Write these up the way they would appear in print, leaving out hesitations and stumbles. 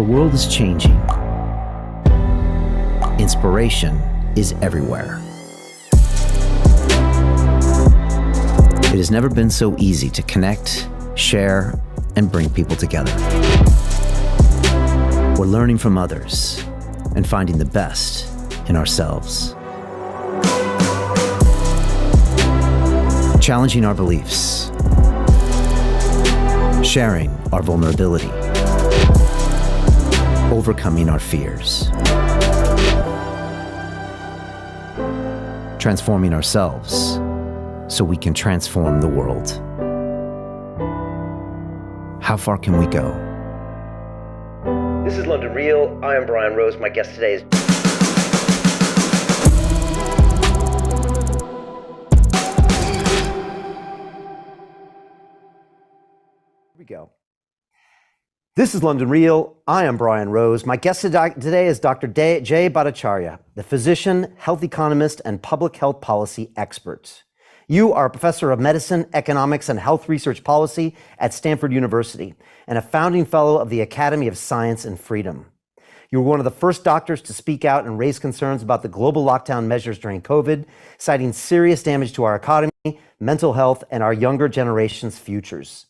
The world is changing. Inspiration is everywhere. It has never been so easy to connect, share, and bring people together. We're learning from others and finding the best in ourselves. Challenging our beliefs. Sharing our vulnerability. Overcoming our fears. Transforming ourselves so we can transform the world. How far can we go? This is London Real. I am Brian Rose. My guest today is... Here we go. This is London Real. I am Brian Rose. My guest today is Dr. Jay Bhattacharya, the physician, health economist, and public health policy expert. You are a professor of medicine, economics, and health research policy at Stanford University, and a founding fellow of the Academy of Science and Freedom. You were one of the first doctors to speak out and raise concerns about the global lockdown measures during COVID, citing serious damage to our economy, mental health, and our younger generation's futures.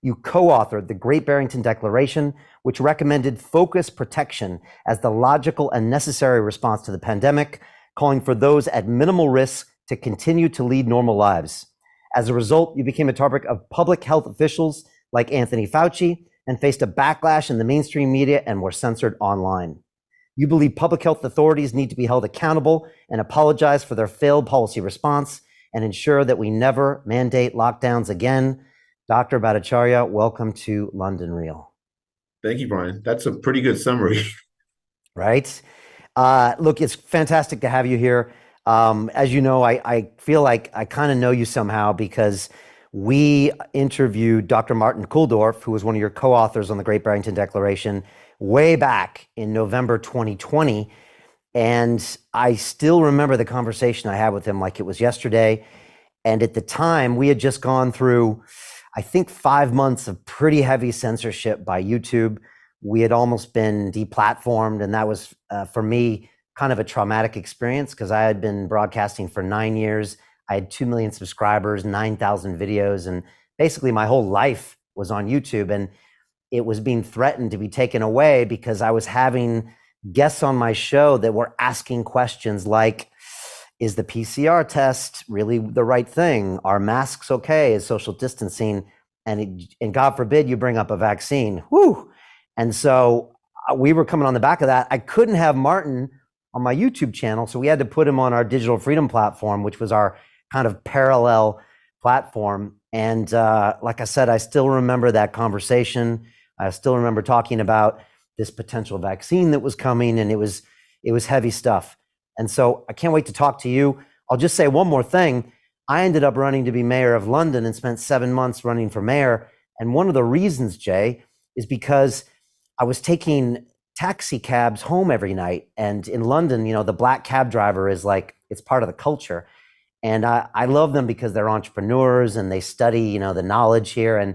You co-authored the Great Barrington Declaration, which recommended focused protection as the logical and necessary response to the pandemic, calling for those at minimal risk to continue to lead normal lives. As a result, you became a target of public health officials like Anthony Fauci and faced a backlash in the mainstream media and were censored online. You believe public health authorities need to be held accountable and apologize for their failed policy response and ensure that we never mandate lockdowns again. Dr. Bhattacharya, welcome to London Real. Thank you, Brian. That's a pretty good summary. Right? Look, it's fantastic to have you here. As you know, I feel like I kind of know you somehow because we interviewed Dr. Martin Kulldorff, who was one of your co-authors on the Great Barrington Declaration, way back in November 2020. And I still remember the conversation I had with him like it was yesterday. And at the time, we had just gone through, I think, 5 months of pretty heavy censorship by YouTube. We had almost been deplatformed, and that was, for me, kind of a traumatic experience because I had been broadcasting for 9 years. I had 2 million subscribers, 9,000 videos, and basically my whole life was on YouTube, and it was being threatened to be taken away because I was having guests on my show that were asking questions like, is the PCR test really the right thing? Are masks okay? Is social distancing? And God forbid you bring up a vaccine. Whew. And so we were coming on the back of that. I couldn't have Martin on my YouTube channel, so we had to put him on our Digital Freedom platform, which was our kind of parallel platform. And like I said, I still remember that conversation. I still remember talking about this potential vaccine that was coming, and it was heavy stuff. And so I can't wait to talk to you. I'll just say one more thing. I ended up running to be mayor of London and spent 7 months running for mayor. And one of the reasons, Jay, is because I was taking taxi cabs home every night. And in London, you know, the black cab driver is like, it's part of the culture. And I love them because they're entrepreneurs and they study, you know, the knowledge here. And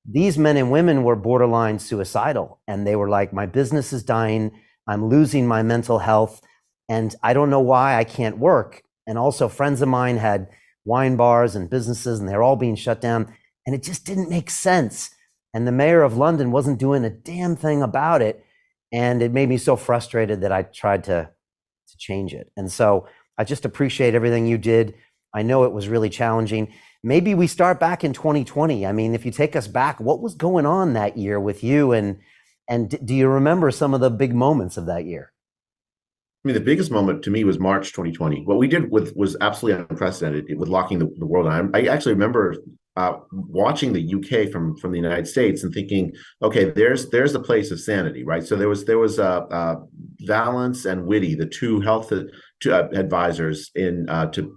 these men and women were borderline suicidal. And they were like, my business is dying. I'm losing my mental health. And I don't know why I can't work. And also friends of mine had wine bars and businesses and they're all being shut down. And it just didn't make sense. And the mayor of London wasn't doing a damn thing about it. And it made me so frustrated that I tried to change it. And so I just appreciate everything you did. I know it was really challenging. Maybe we start back in 2020. I mean, if you take us back, what was going on that year with you? And do you remember some of the big moments of that year? I mean, the biggest moment to me was March 2020. What we did was absolutely unprecedented with locking the world down. I actually remember watching the UK from the United States and thinking, okay, there's the place of sanity, right? So there was Valence and Whitty, the two health advisors to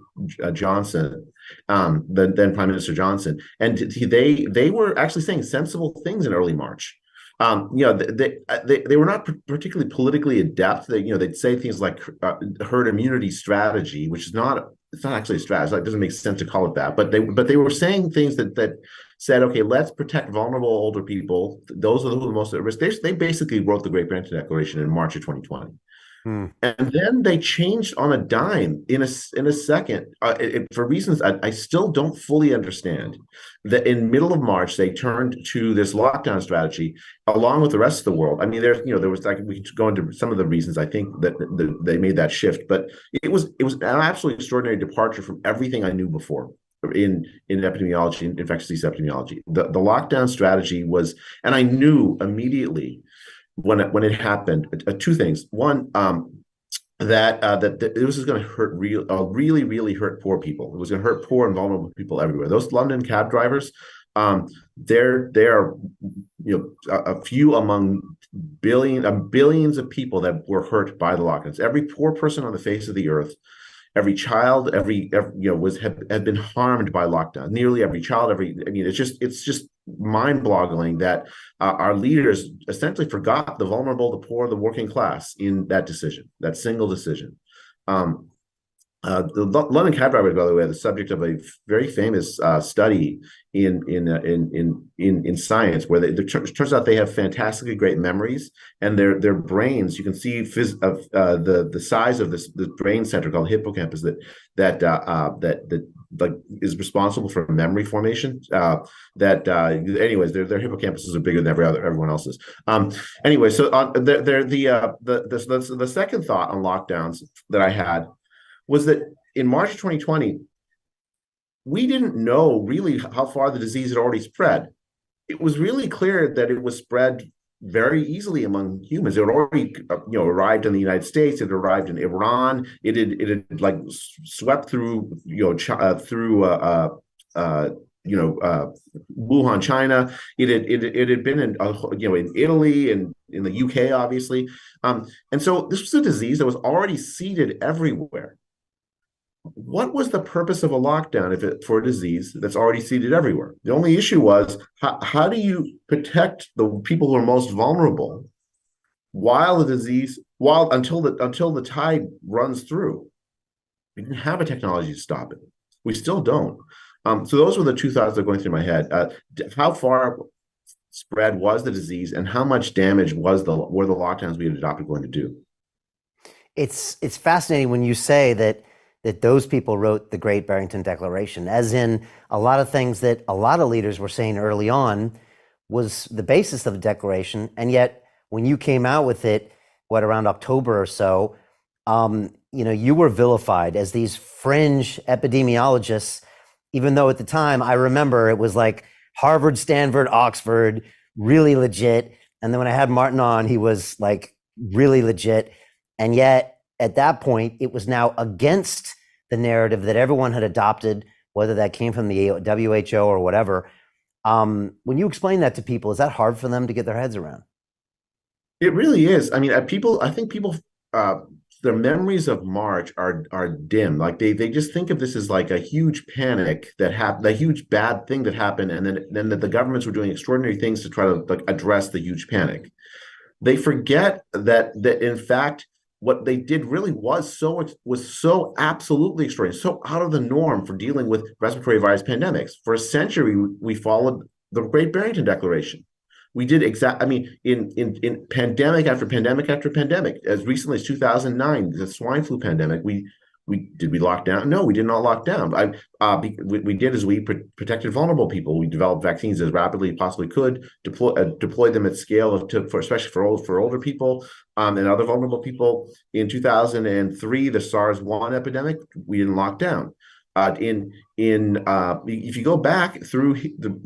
Johnson, then Prime Minister Johnson, and they were actually saying sensible things in early March. They were not particularly politically adept. They'd say things like herd immunity strategy, which is not, it's not actually a strategy. It doesn't make sense to call it that. But they were saying things that said, okay, let's protect vulnerable older people. Those are the most at risk. They basically wrote the Great Barrington Declaration in March of 2020. And then they changed on a dime in a second, for reasons I still don't fully understand. That in middle of March they turned to this lockdown strategy along with the rest of the world. I mean, there was like, we could go into some of the reasons I think that they made that shift, but it was an absolutely extraordinary departure from everything I knew before in epidemiology, in infectious disease epidemiology. The lockdown strategy was, and I knew immediately when it happened, two things. One, that this was going to hurt really hurt poor people. It was going to hurt poor and vulnerable people everywhere. Those London cab drivers, they're a few among billions of people that were hurt by the lockdowns. Every poor person on the face of the earth, every child, every had been harmed by lockdown. Nearly every child, it's just mind-boggling that our leaders essentially forgot the vulnerable, the poor, the working class in that decision, that single decision. The London cab drivers, by the way, are the subject of a very famous study in science, where it turns out they have fantastically great memories, and their brains, you can see the size of the brain center called hippocampus that like is responsible for memory formation. Anyways, their hippocampuses are bigger than everyone else's. Anyway, so the second thought on lockdowns that I had was that in March 2020, we didn't know really how far the disease had already spread. It was really clear that it was spread very easily among humans. It had already, arrived in the United States. It arrived in Iran. It had like swept through, Wuhan, China. It had been in Italy and in the UK, obviously. And so this was a disease that was already seeded everywhere. What was the purpose of a lockdown for a disease that's already seeded everywhere? The only issue was how do you protect the people who are most vulnerable until the tide runs through? We didn't have a technology to stop it. We still don't. So those were the two thoughts that are going through my head. How far spread was the disease, and how much damage were the lockdowns we had adopted going to do? It's fascinating when you say that those people wrote the Great Barrington Declaration, as in a lot of things that a lot of leaders were saying early on was the basis of the declaration. And yet when you came out with it, around October or so, you were vilified as these fringe epidemiologists, even though at the time I remember it was like Harvard, Stanford, Oxford, really legit. And then when I had Martin on, he was like really legit. And yet at that point, it was now against the narrative that everyone had adopted, whether that came from the WHO or whatever. When you explain that to people, is that hard for them to get their heads around? It really is. I mean, I think people, their memories of March are dim. Like they just think of this as like a huge panic that happened, a huge bad thing that happened, and then that the governments were doing extraordinary things to try to address the huge panic. They forget that in fact, what they did really was so absolutely extraordinary, so out of the norm for dealing with respiratory virus pandemics. For a century, we followed the Great Barrington Declaration. We did in pandemic after pandemic after pandemic. As recently as 2009, the swine flu pandemic, we lock down? No, we did not lock down. We did is we protected vulnerable people. We developed vaccines as rapidly as possibly could, deployed them at scale especially for older people and other vulnerable people. In 2003, the SARS-1 epidemic, we didn't lock down. If you go back through the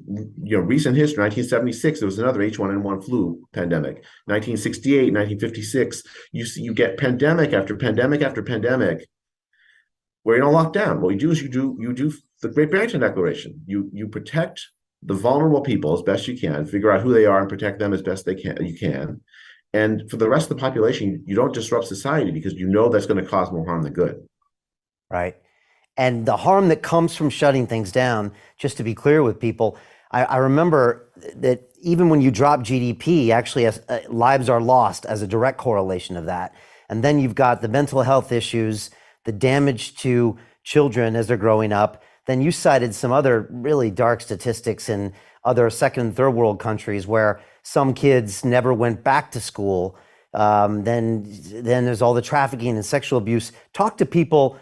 recent history, 1976, there was another H1N1 flu pandemic. 1968, 1956, you get pandemic after pandemic after pandemic, where you don't lock down. What you do is you do the Great Barrington Declaration. You protect the vulnerable people as best you can, figure out who they are and protect them as best you can. And for the rest of the population, you don't disrupt society because you know that's going to cause more harm than good. Right. And the harm that comes from shutting things down, just to be clear with people, I remember that even when you drop GDP, actually lives are lost as a direct correlation of that. And then you've got the mental health issues, the damage to children as they're growing up. Then you cited some other really dark statistics, and other second and third world countries where some kids never went back to school. Then there's all the trafficking and sexual abuse. Talk to people,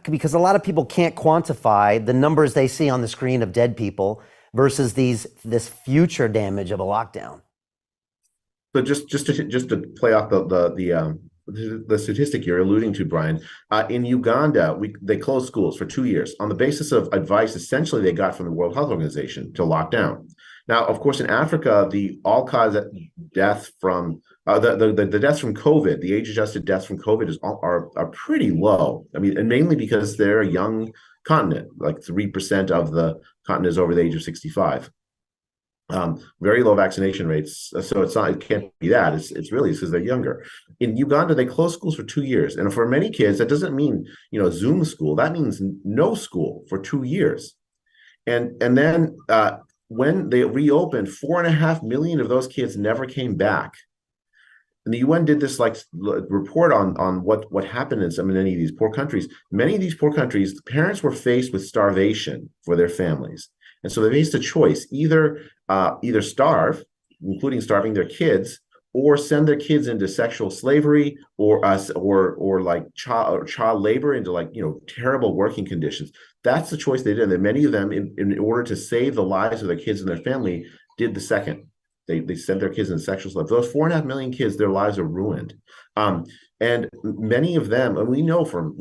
because a lot of people can't quantify the numbers they see on the screen of dead people versus this future damage of a lockdown. So just to play off the statistic you're alluding to, Brian, in Uganda, they closed schools for 2 years on the basis of advice essentially they got from the World Health Organization to lock down. Now, of course, in Africa, the all-cause death from the deaths from COVID, the age-adjusted deaths from COVID are pretty low. I mean, and mainly because they're a young continent, like 3% of the continent is over the age of 65. Very low vaccination rates, so it can't be that. It's really because they're younger. In Uganda, they closed schools for 2 years, and for many kids, that doesn't mean Zoom school. That means no school for 2 years, and then when they reopened, 4.5 million of those kids never came back. And the UN did this report on what happened in many of these poor countries. Many of these poor countries, the parents were faced with starvation for their families. And so they faced a choice: either starve, including starving their kids, or send their kids into sexual slavery or child labor into terrible working conditions. That's the choice they did. And many of them, in order to save the lives of their kids and their family, did the second. They sent their kids into sexual slavery. Those 4.5 million kids, their lives are ruined. And many of them, and we know from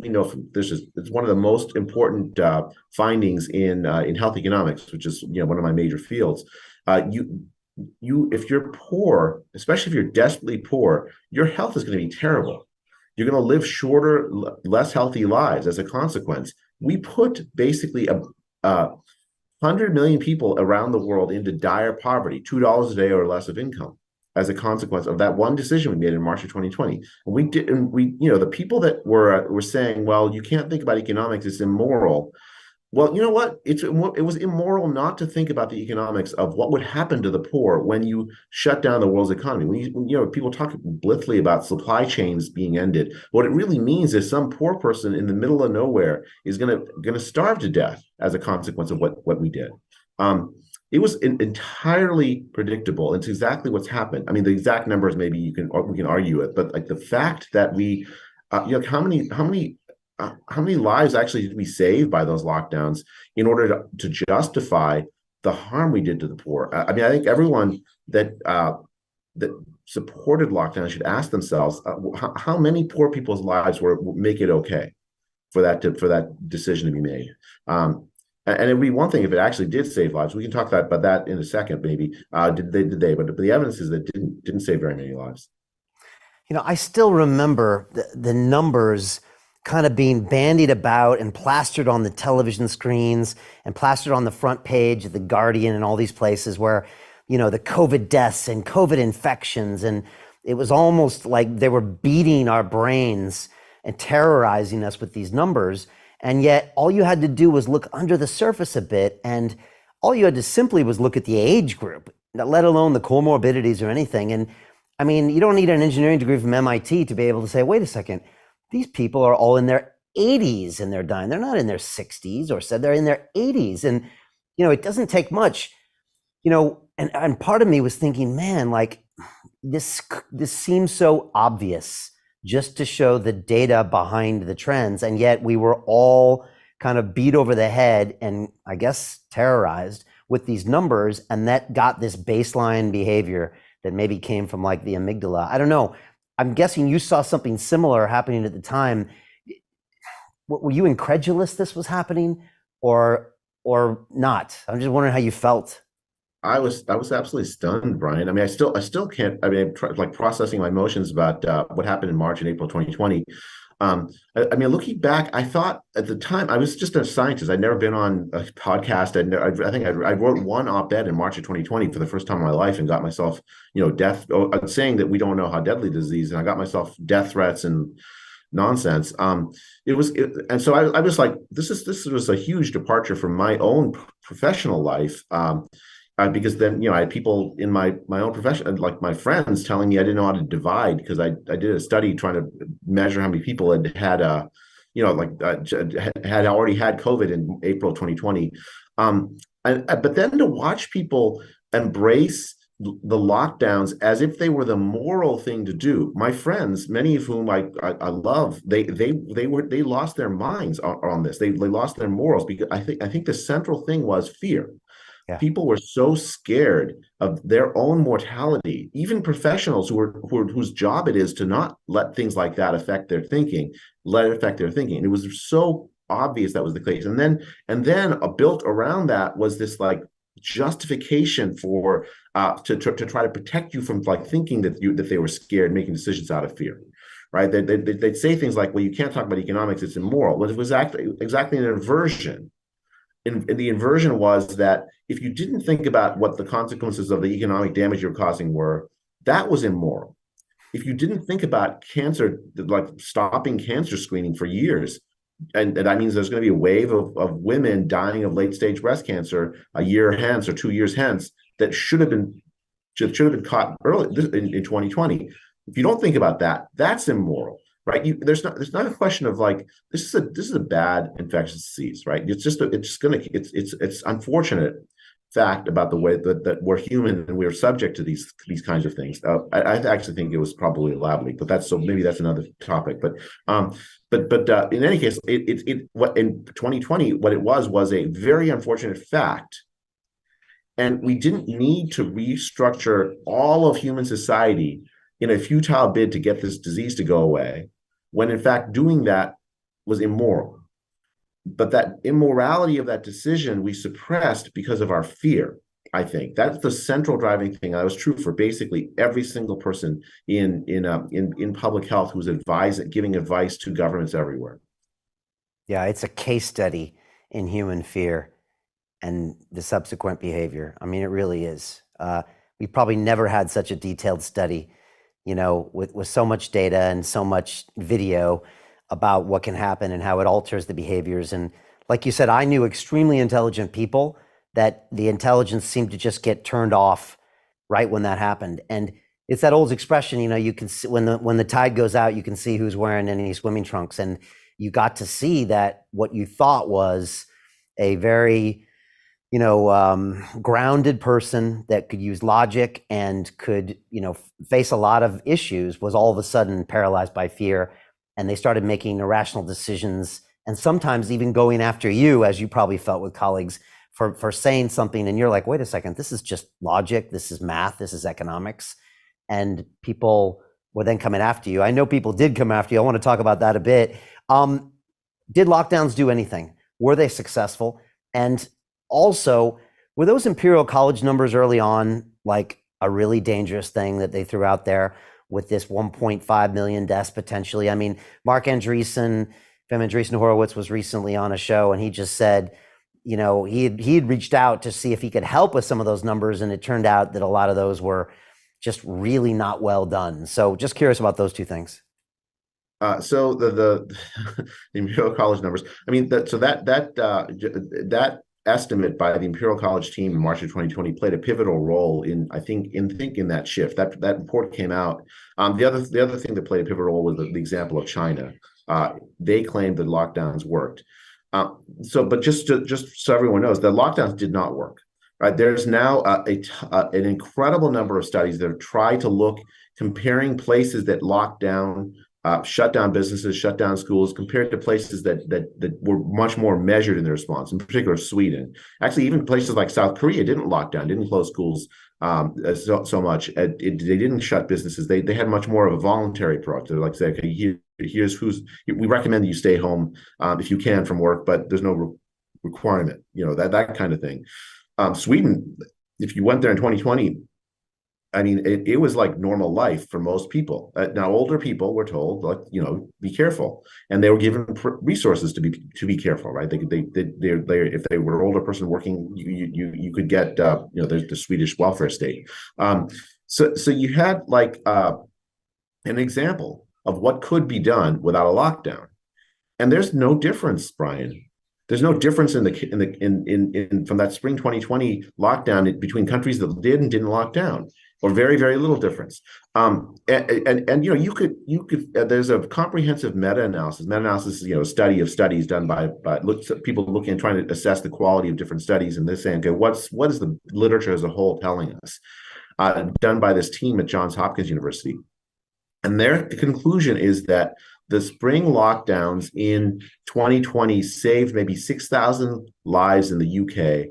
this, it's one of the most important findings in health economics, which is one of my major fields. If you're poor, especially if you're desperately poor, your health is going to be terrible. You're going to live shorter, less healthy lives as a consequence. We put basically 100 million people around the world into dire poverty, $2 a day or less of income, as a consequence of that one decision we made in March of 2020. And the people that were saying, well, you can't think about economics, it's immoral. Well, you know what? It was immoral not to think about the economics of what would happen to the poor when you shut down the world's economy. People talk blithely about supply chains being ended. What it really means is some poor person in the middle of nowhere is going to starve to death as a consequence of what we did. It was entirely predictable. It's exactly what's happened. I mean, the exact numbers maybe we can argue it, but the fact that we, how many lives actually did we save by those lockdowns in order to justify the harm we did to the poor? I mean, I think everyone that supported lockdown should ask themselves how many poor people's lives make it okay for that decision to be made. And it would be one thing if it actually did save lives. We can talk about that in a second, maybe. Did they? But the evidence is that it didn't save very many lives. I still remember the numbers kind of being bandied about and plastered on the television screens and plastered on the front page of The Guardian and all these places where, the COVID deaths and COVID infections. And it was almost like they were beating our brains and terrorizing us with these numbers. And yet all you had to do was look under the surface a bit. And all you had to simply was look at the age group, let alone the comorbidities or anything. And I mean, you don't need an engineering degree from MIT to be able to say, wait a second, these people are all in their 80s and they're dying. They're not in their 60s or said they're in their 80s. And, it doesn't take much, and part of me was thinking, man, like this seems so obvious just to show the data behind the trends. And yet we were all kind of beat over the head and I guess terrorized with these numbers. And that got this baseline behavior that maybe came from like the amygdala. I don't know. I'm guessing you saw something similar happening at the time. Were you incredulous this was happening or not? I'm just wondering how you felt. I was absolutely stunned, Brian. I mean, I still can't. I mean, I'm processing my emotions about what happened in March and April 2020. I mean, looking back, I thought at the time I was just a scientist. I'd never been on a podcast. I think I wrote one op-ed in March of 2020 for the first time in my life and got myself, death. Saying that we don't know how deadly the disease, and I got myself death threats and nonsense. And so I was like, this was a huge departure from my own professional life. Because then, I had people in my own profession, like my friends, telling me I didn't know how to divide because I did a study trying to measure how many people had already had COVID in April 2020. but then to watch people embrace the lockdowns as if they were the moral thing to do. My friends, many of whom I love, they lost their minds on this. They lost their morals, because I think the central thing was fear. Yeah. People were so scared of their own mortality, even professionals whose job it is to not let things like that affect their thinking, let it affect their thinking. And it was so obvious that was the case. And then built around that was this like justification for to try to protect you from like thinking that they were scared, making decisions out of fear. Right? They'd say things like, well, you can't talk about economics, it's immoral. Well, it was exactly an inversion. And the inversion was that if you didn't think about what the consequences of the economic damage you're causing were, that was immoral. If you didn't think about cancer, like stopping cancer screening for years, and that means there's going to be a wave of women dying of late stage breast cancer a year hence or 2 years hence that should have been caught early in 2020. If you don't think about that, that's immoral. Right? There's not a question of like this is a bad infectious disease, right? It's unfortunate fact about the way that we're human and we're subject to these kinds of things. I actually think it was probably elaborate, but maybe that's another topic. But in any case, what in 2020 what it was a very unfortunate fact. And we didn't need to restructure all of human society in a futile bid to get this disease to go away, when in fact doing that was immoral. But that immorality of that decision we suppressed because of our fear. I think that's the central driving thing. That was true for basically every single person in public health who's giving advice to governments everywhere. Yeah, it's a case study in human fear and the subsequent behavior. I mean, it really is. We probably never had such a detailed study, with so much data and so much video about what can happen and how it alters the behaviors. And like you said, I knew extremely intelligent people that the intelligence seemed to just get turned off right when that happened. And it's that old expression, you can see when the tide goes out, you can see who's wearing any swimming trunks. And you got to see that what you thought was a very grounded person that could use logic and could, face a lot of issues was all of a sudden paralyzed by fear. And they started making irrational decisions and sometimes even going after you, as you probably felt with colleagues, for saying something. And you're like, wait a second, this is just logic. This is math. This is economics. And people were then coming after you. I know people did come after you. I want to talk about that a bit. Did lockdowns do anything? Were they successful? And also, were those Imperial College numbers early on like a really dangerous thing that they threw out there with this 1.5 million deaths potentially? I mean, Mark Andreessen, Andreessen Horowitz was recently on a show and he just said, he'd reached out to see if he could help with some of those numbers. And it turned out that a lot of those were just really not well done. So just curious about those two things. So the Imperial College numbers, I mean, that estimate by the Imperial College team in March of 2020 played a pivotal role in that shift. That report came out. The other thing that played a pivotal role was the example of China. They claimed that lockdowns worked. But just so everyone knows, the lockdowns did not work. Right? There's now an incredible number of studies that have tried to comparing places that locked down, shut down businesses, shut down schools, compared to places that were much more measured in their response, in particular Sweden. Actually, even places like South Korea didn't lock down, didn't close schools so much. They didn't shut businesses. They had much more of a voluntary approach. They're like, say, okay, we recommend that you stay home if you can from work, but there's no requirement, that kind of thing. Sweden, if you went there in 2020, I mean, it was like normal life for most people. Now, older people were told, like, be careful, and they were given resources to be careful, right? They if they were an older person working, you could get there's the Swedish welfare state. So you had like an example of what could be done without a lockdown, and there's no difference, Brian. There's no difference in from that spring 2020 lockdown between countries that did and didn't lock down. or very, very little difference. And you could there's a comprehensive meta-analysis. Meta-analysis is, a study of studies done by people looking and trying to assess the quality of different studies, and this saying, okay, what is the literature as a whole telling us? Done by this team at Johns Hopkins University. And their conclusion is that the spring lockdowns in 2020 saved maybe 6,000 lives in the UK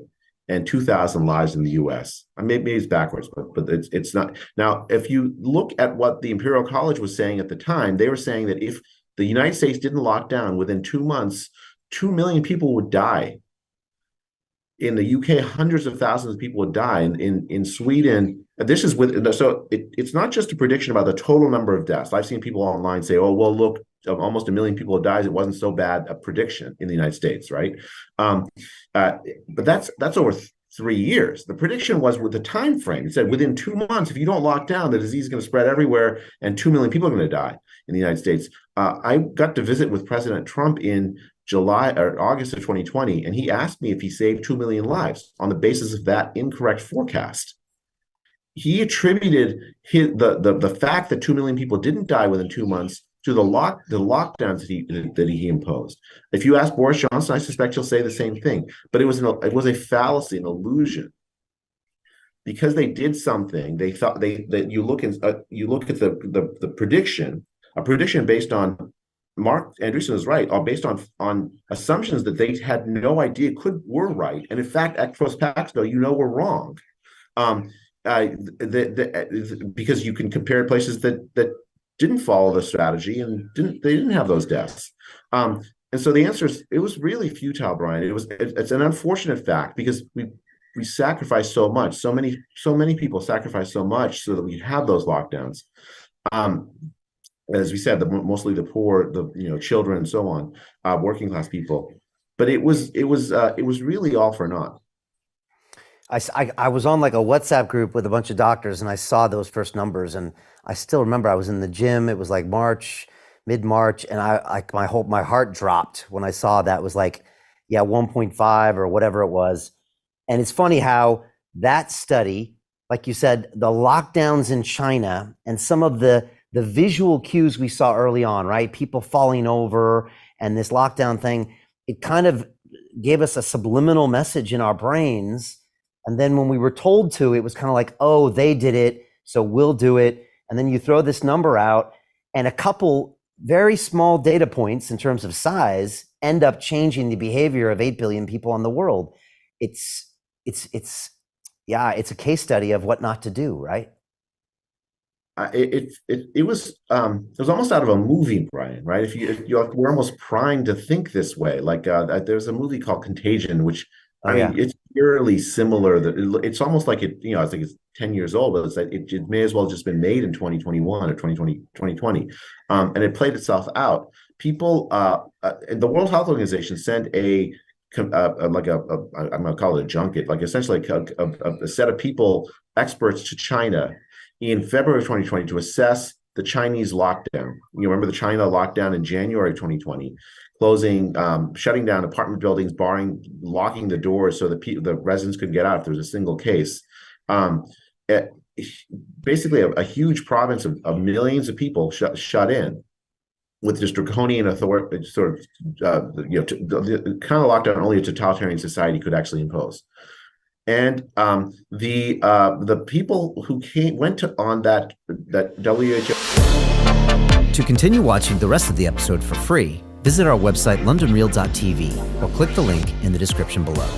and 2,000 lives in the US. Maybe it's backwards, but it's not. Now, if you look at what the Imperial College was saying at the time, they were saying that if the United States didn't lock down within 2 months, 2 million people would die. In the UK, hundreds of thousands of people would die. In Sweden, this is it's not just a prediction about the total number of deaths. I've seen people online say, "Oh, well, look, almost 1 million people died. It wasn't so bad a prediction in the United States, right?" But that's over 3 years. The prediction was with the time frame. It said within 2 months, if you don't lock down, the disease is going to spread everywhere, and 2 million people are going to die in the United States. I got to visit with President Trump in July or August of 2020, and he asked me if he saved 2 million lives on the basis of that incorrect forecast. He attributed the fact that 2 million people didn't die within 2 months to the lockdowns that he imposed. If you ask Boris Johnson, I suspect he'll say the same thing. But it was a fallacy, an illusion, because they did something. They thought that you look at the prediction, a prediction based on. Mark Andreessen is right, based on assumptions that they had no idea were right, and in fact, ex post facto, we're wrong, because you can compare places that didn't follow the strategy and didn't have those deaths, and so the answer is it was really futile, Brian. It's an unfortunate fact because we sacrificed so much, so many people sacrificed so much so that we have those lockdowns. As we said, mostly the poor, the children, and so on, working class people. But it was really all for naught. I was on like a WhatsApp group with a bunch of doctors, and I saw those first numbers, and I still remember I was in the gym. It was like mid-March, and my heart dropped when I saw that. It was like 1.5 or whatever it was. And it's funny how that study, like you said, the lockdowns in China and some of the visual cues we saw early on, right? People falling over and this lockdown thing, it kind of gave us a subliminal message in our brains. And then when we were told to, it was kind of like, oh, they did it, so we'll do it. And then you throw this number out, and a couple very small data points in terms of size end up changing the behavior of 8 billion people in the world. It's a case study of what not to do, right? It was almost out of a movie, Brian, right? We're almost primed to think this way. Like there's a movie called Contagion, which it's eerily similar. That it's almost like I think it's 10 years old, but it's like it may as well have just been made in 2021 or 2020, and it played itself out. People, the World Health Organization sent I'm gonna call it a junket, like essentially a set of people, experts, to China in February of 2020 to assess the Chinese lockdown. You remember the China lockdown in January of 2020, closing, shutting down apartment buildings, locking the doors so that the residents couldn't get out if there was a single case. Basically, a huge province of millions of people shut in with this draconian authority, sort of, the kind of lockdown only a totalitarian society could actually impose. And the people who went on that WHO. To continue watching the rest of the episode for free, visit our website londonreal.tv or click the link in the description below.